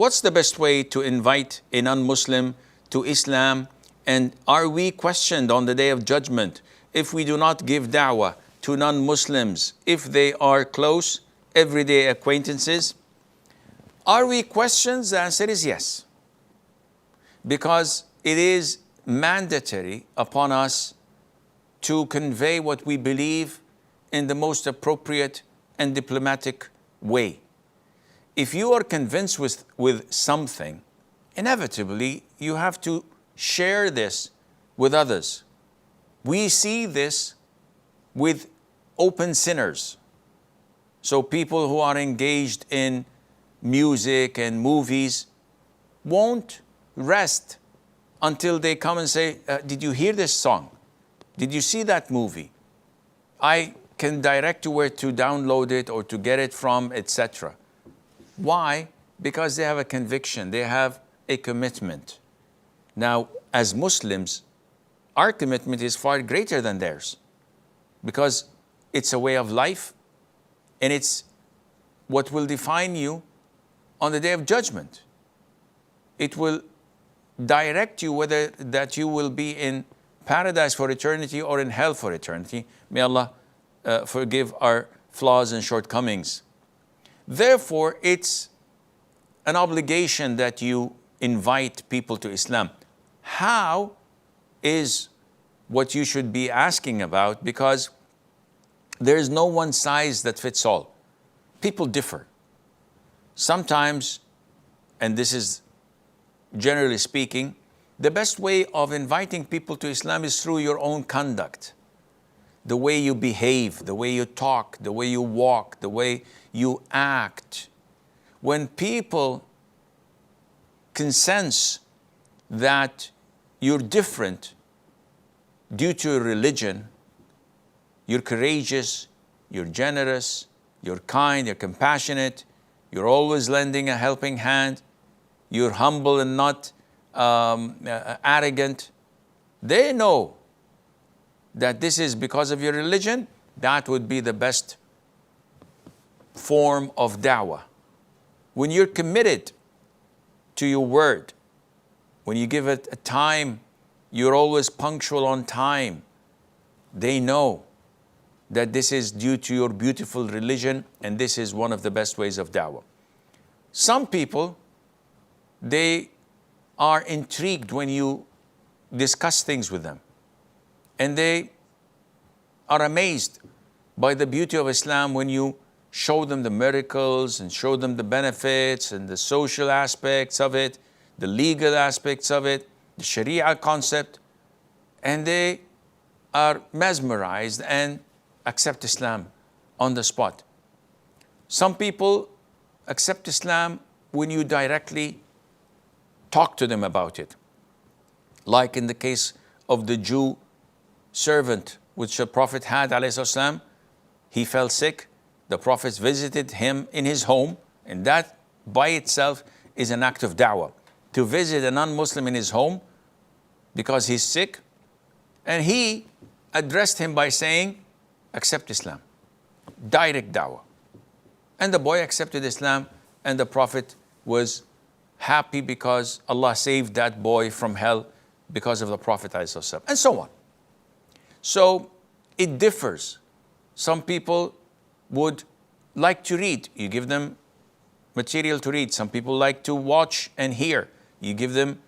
What's the best way to invite a non-Muslim to Islam? And are we questioned on the Day of Judgment if we do not give da'wah to non-Muslims, if they are close, everyday acquaintances? Are we questioned? The answer is yes. Because it is mandatory upon us to convey what we believe in the most appropriate and diplomatic way. If you are convinced with something, inevitably you have to share this with others. We see this with open sinners. So people who are engaged in music and movies won't rest until they come and say, did you hear this song? Did you see that movie? I can direct you where to download it or to get it from, etc. Why? Because they have a conviction, they have a commitment. Now, as Muslims, our commitment is far greater than theirs because it's a way of life and it's what will define you on the Day of Judgment. It will direct you whether that you will be in paradise for eternity or in hell for eternity. May Allah forgive our flaws and shortcomings. Therefore, it's an obligation that you invite people to Islam. How is what you should be asking about, because there is no one size that fits all. People differ. Sometimes, and this is generally speaking, the best way of inviting people to Islam is through your own conduct. The way you behave, the way you talk, the way you walk, the way you act. When people can sense that you're different due to your religion, you're courageous, you're generous, you're kind, you're compassionate, you're always lending a helping hand, you're humble and not arrogant, they know that this is because of your religion. That would be the best form of da'wah. When you're committed to your word, when you give it a time, you're always punctual on time, they know that this is due to your beautiful religion, and this is one of the best ways of da'wah. Some people, they are intrigued when you discuss things with them, and they are amazed by the beauty of Islam when you show them the miracles and show them the benefits and the social aspects of it, the legal aspects of it, the Sharia concept, and they are mesmerized and accept Islam on the spot. Some people accept Islam when you directly talk to them about it. Like in the case of the Jew servant which the Prophet had, ﷺ, he fell sick. The Prophet visited him in his home, and that by itself is an act of da'wah. To visit a non-Muslim in his home because he's sick, and he addressed him by saying, accept Islam. Direct da'wah. And the boy accepted Islam, and the Prophet was happy because Allah saved that boy from hell because of the Prophet ﷺ, and so on. So it differs. Some people would like to read. You give them material to read. Some people like to watch and hear. You give them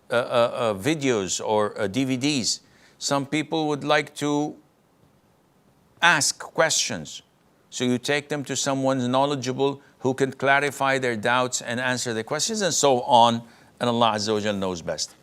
videos or DVDs. Some people would like to ask questions. So you take them to someone knowledgeable who can clarify their doubts and answer their questions, and so on. And Allah Azza wa Jal knows best.